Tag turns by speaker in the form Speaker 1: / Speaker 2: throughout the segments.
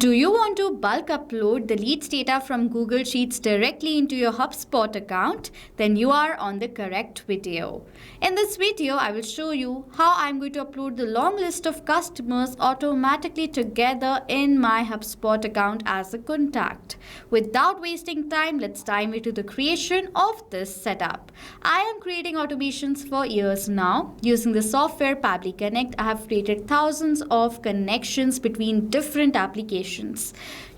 Speaker 1: Do you want to bulk upload the leads data from Google Sheets directly into your HubSpot account? Then you are on the correct video. In this video, I will show you how I'm going to upload the long list of customers automatically together in my HubSpot account as a contact. Without wasting time, let's dive into the creation of this setup. I am creating automations for years now. Using the software Pabbly Connect, I have created thousands of connections between different applications.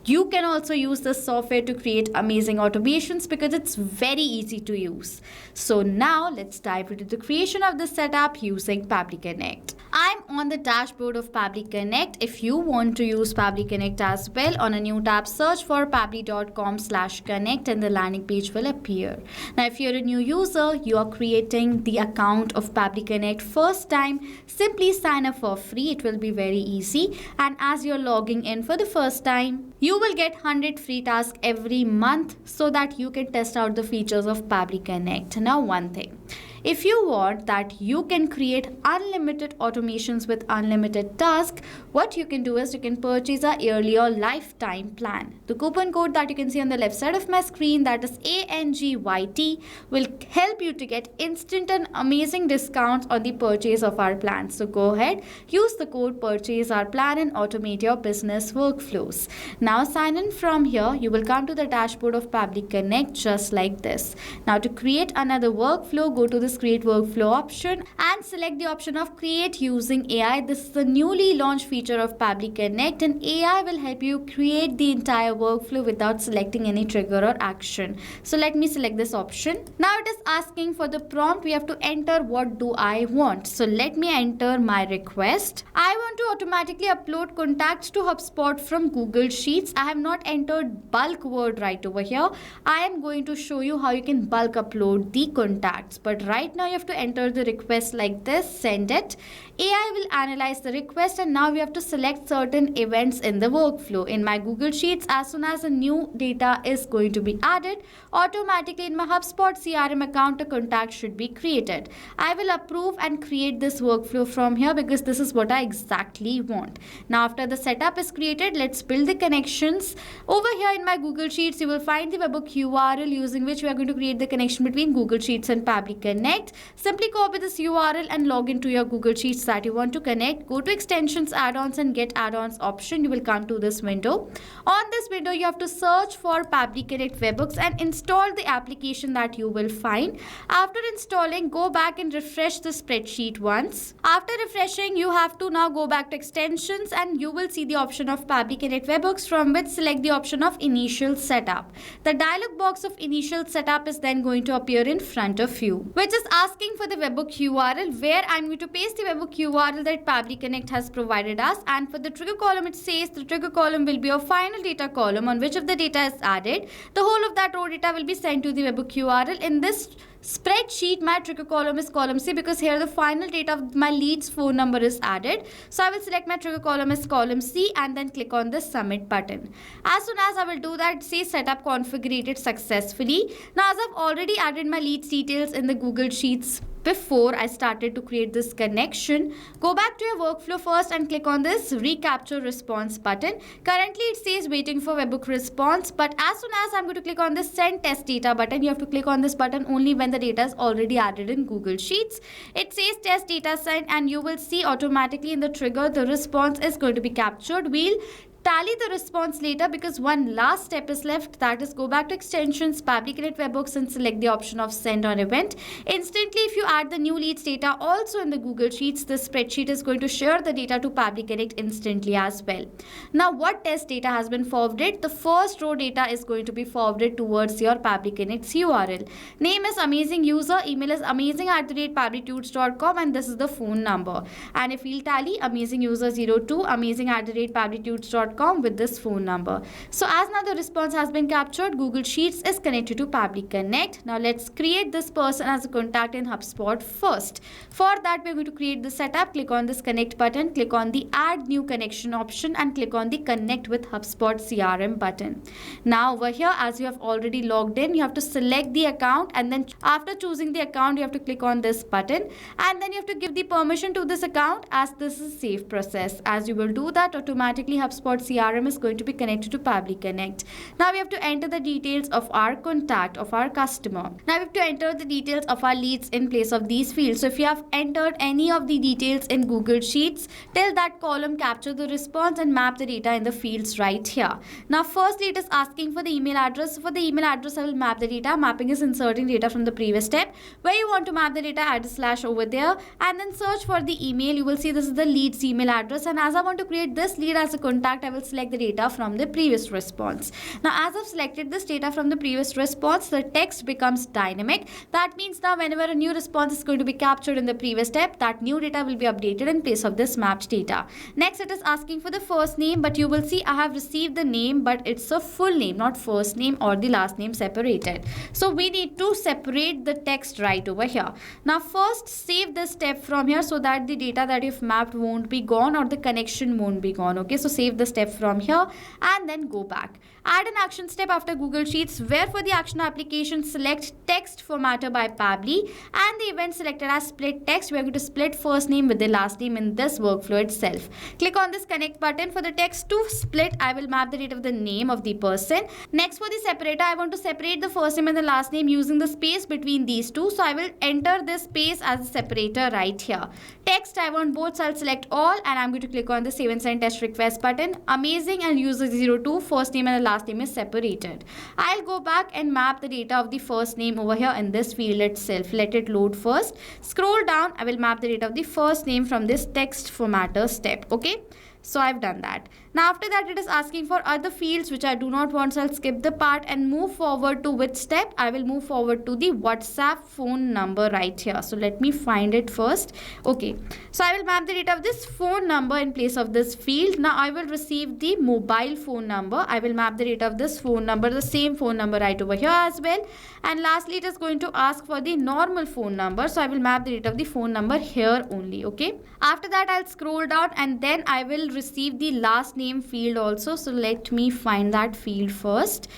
Speaker 1: You can also use this software to create amazing automations because it's very easy to use. So now let's dive into the creation of the setup using Pabbly Connect. I'm on the dashboard of Pabbly Connect. If you want to use Pabbly Connect as well, on a new tab, search for pabbly.com/connect and the landing page will appear. Now, if you're a new user, you are creating the account of Pabbly Connect first time, simply sign up for free. It will be very easy. And as you're logging in for the first time, you will get 100 free tasks every month so that you can test out the features of Pabbly Connect. Now, one thing. If you want that you can create unlimited automations with unlimited tasks, what you can do is you can purchase a yearly or lifetime plan. The coupon code that you can see on the left side of my screen, that is ANGYT, will help you to get instant and amazing discounts on the purchase of our plan. So go ahead, use the code purchase our plan and automate your business workflows. Now sign in from here. You will come to the dashboard of Pabbly Connect just like this. Now to create another workflow, go to the create workflow option and select the option of create using AI. This is the newly launched feature of Pabbly Connect, and AI will help you create the entire workflow without selecting any trigger or action. So let me select this option. Now it is asking for the prompt. We have to enter what do I want. So let me enter my request. I want to automatically upload contacts to HubSpot from Google Sheets. I have not entered bulk word right over here. I am going to show you how you can bulk upload the contacts, but right now you have to enter the request like this, send it. AI will analyze the request, and now we have to select certain events in the workflow. In my Google Sheets, as soon as a new data is going to be added, automatically in my HubSpot CRM account, a contact should be created. I will approve and create this workflow from here because this is what I exactly want. Now after the setup is created, let's build the connections. Over here in my Google Sheets, you will find the webhook URL using which we are going to create the connection between Google Sheets and Pabbly Connect. Simply copy this URL and log into your Google Sheets that you want to connect. Go to extensions, add-ons and get add-ons option. You will come to this window. On this window, you have to search for Pabbly Connect webhooks and install the application that you will find. After installing, go back and refresh the spreadsheet once. After refreshing, you have to now go back to extensions and you will see the option of Pabbly Connect webhooks, from which select the option of initial setup. The dialog box of initial setup is then going to appear in front of you, which is asking for the webhook URL, where I'm going to paste the webhook URL that Pabbly Connect has provided us. And for the trigger column, it says the trigger column will be your final data column on which of the data is added. The whole of that raw data will be sent to the webhook URL. In this spreadsheet, my trigger column is column C because here the final data of my lead's phone number is added. So I will select my trigger column as column C and then click on the submit button. As soon as I will do that, say setup configured successfully. Now as I've already added my leads details in the Google Sheets before I started to create this connection, go back to your workflow first and click on this recapture response button. Currently it says waiting for webhook response, but as soon as I'm going to click on this send test data button, you have to click on this button only when the data is already added in Google Sheets. It says test data sent and you will see automatically in the trigger the response is going to be captured. We'll tally the response later because one last step is left, that is go back to extensions, Pabbly Connect webhooks and select the option of send on event. Instantly, if you add the new leads data also in the Google Sheets, the spreadsheet is going to share the data to Pabbly Connect instantly as well. Now what test data has been forwarded? The first row data is going to be forwarded towards your Pabbly Connect's URL. Name is amazing user, email is amazing@pabblytudes.com and this is the phone number. And if we'll tally amazing user 02 amazing@pabblytudes.com with this phone number. So as now the response has been captured, Google Sheets is connected to Pabbly Connect. Now let's create this person as a contact in HubSpot first. For that, we're going to create the setup. Click on this connect button, click on the add new connection option and click on the connect with HubSpot CRM button. Now over here, as you have already logged in, you have to select the account and then after choosing the account, you have to click on this button and then you have to give the permission to this account as this is a safe process. As you will do that, automatically HubSpot CRM is going to be connected to Pabbly Connect. Now we have to enter the details of our contact, of our customer. Now we have to enter the details of our leads in place of these fields. So if you have entered any of the details in Google Sheets, tell that column capture the response and map the data in the fields right here. Now firstly it is asking for the email address. For the email address I will map the data. Mapping is inserting data from the previous step. Where you want to map the data, add a slash over there and then search for the email. You will see this is the lead's email address, and as I want to create this lead as a contact, I will select the data from the previous response. Now as I've selected this data from the previous response, the text becomes dynamic. That means now whenever a new response is going to be captured in the previous step, that new data will be updated in place of this mapped data. Next it is asking for the first name, but you will see I have received the name, but it's a full name, not first name or the last name separated. So we need to separate the text right over here. Now first save this step from here so that the data that you've mapped won't be gone or the connection won't be gone. Okay, so save the step from here and then go back. Add an action step after Google Sheets, where for the action application select text formatter by Pabbly and the event selected as split text. We are going to split first name with the last name in this workflow itself. Click on this connect button. For the text to split, I will map the data of the name of the person. Next for the separator, I want to separate the first name and the last name using the space between these two. So I will enter this space as a separator right here. Text, I want both, so I'll select all and I'm going to click on the save and send test request button. Amazing, and user 02, first name and the last name is separated. I'll go back and map the data of the first name over here in this field itself. Let it load first. Scroll down, I will map the data of the first name from this text formatter step. Okay, so I've done that. Now after that it is asking for other fields which I do not want, so I'll skip the part and move forward to which step? I will move forward to the WhatsApp phone number right here. So let me find it first. Okay, so I will map the data of this phone number in place of this field. Now I will receive the mobile phone number. I will map the data of this phone number, the same phone number right over here as well. And lastly it is going to ask for the normal phone number. So I will map the data of the phone number here only. Okay, after that I'll scroll down and then I will receive the last name field also. So let me find that field first.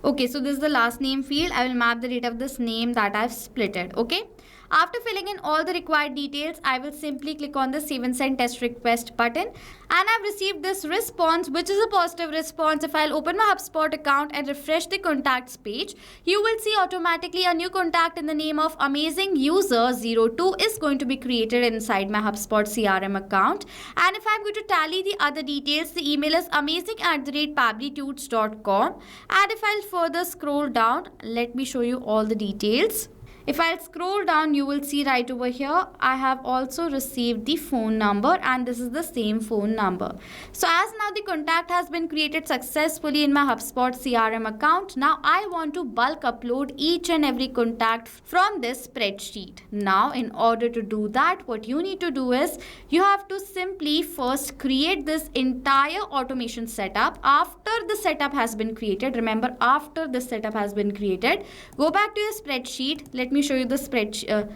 Speaker 1: Okay, so this is the last name field. I will map the data of this name that I've splitted. Okay, after filling in all the required details, I will simply click on the save and send test request button, and I've received this response, which is a positive response. If I'll open my HubSpot account and refresh the contacts page, you will see automatically a new contact in the name of Amazing User 02 is going to be created inside my HubSpot CRM account. And if I'm going to tally the other details, the email is amazing@pabblytudes.com. And if I'll further scroll down, let me show you all the details. If I'll scroll down, you will see right over here, I have also received the phone number, and this is the same phone number. So as now the contact has been created successfully in my HubSpot CRM account, now I want to bulk upload each and every contact from this spreadsheet. Now in order to do that, what you need to do is you have to simply first create this entire automation setup. After the setup has been created, remember after the setup has been created, go back to your spreadsheet. Let me show you the spreadsheet.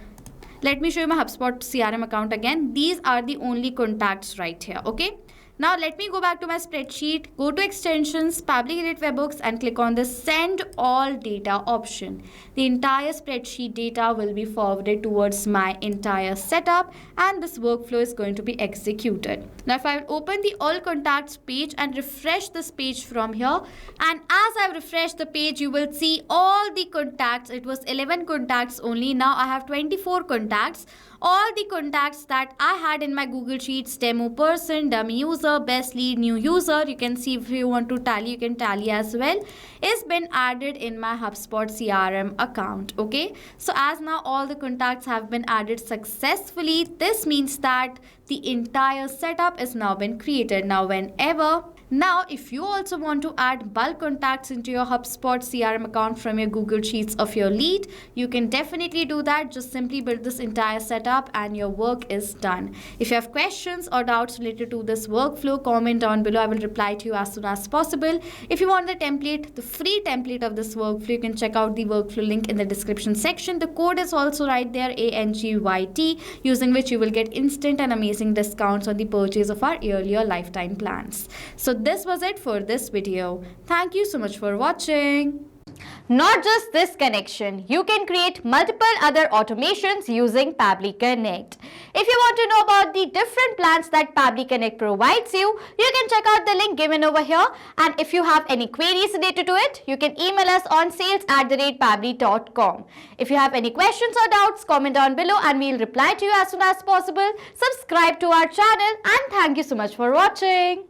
Speaker 1: Let me show you my HubSpot CRM account again. These are the only contacts right here. Okay. Now let me go back to my spreadsheet, go to extensions, Pabbly Connect webhooks, and click on the send all data option. The entire spreadsheet data will be forwarded towards my entire setup, and this workflow is going to be executed. Now if I open the all contacts page and refresh this page from here, and as I refresh the page, you will see all the contacts. It was 11 contacts only. Now I have 24 contacts. All the contacts that I had in my Google Sheets, demo person, dummy user, best lead, new user, you can see if you want to tally, you can tally as well, is been added in my HubSpot CRM account. Okay, so as now all the contacts have been added successfully, this means that the entire setup is now been created. Now if you also want to add bulk contacts into your HubSpot CRM account from your Google Sheets of your lead, you can definitely do that. Just simply build this entire setup and your work is done. If you have questions or doubts related to this workflow, comment down below. I will reply to you as soon as possible. If you want the template, the free template of this workflow, you can check out the workflow link in the description section. The code is also right there, ANGYT, using which you will get instant and amazing discounts on the purchase of our earlier lifetime plans. So this was it for this video. Thank you so much for watching.
Speaker 2: Not just this connection, you can create multiple other automations using Pabbly Connect. If you want to know about the different plans that Pabbly Connect provides you, you can check out the link given over here. And if you have any queries related to it, you can email us on sales@pabbly.com. If you have any questions or doubts, comment down below and we'll reply to you as soon as possible. Subscribe to our channel and thank you so much for watching.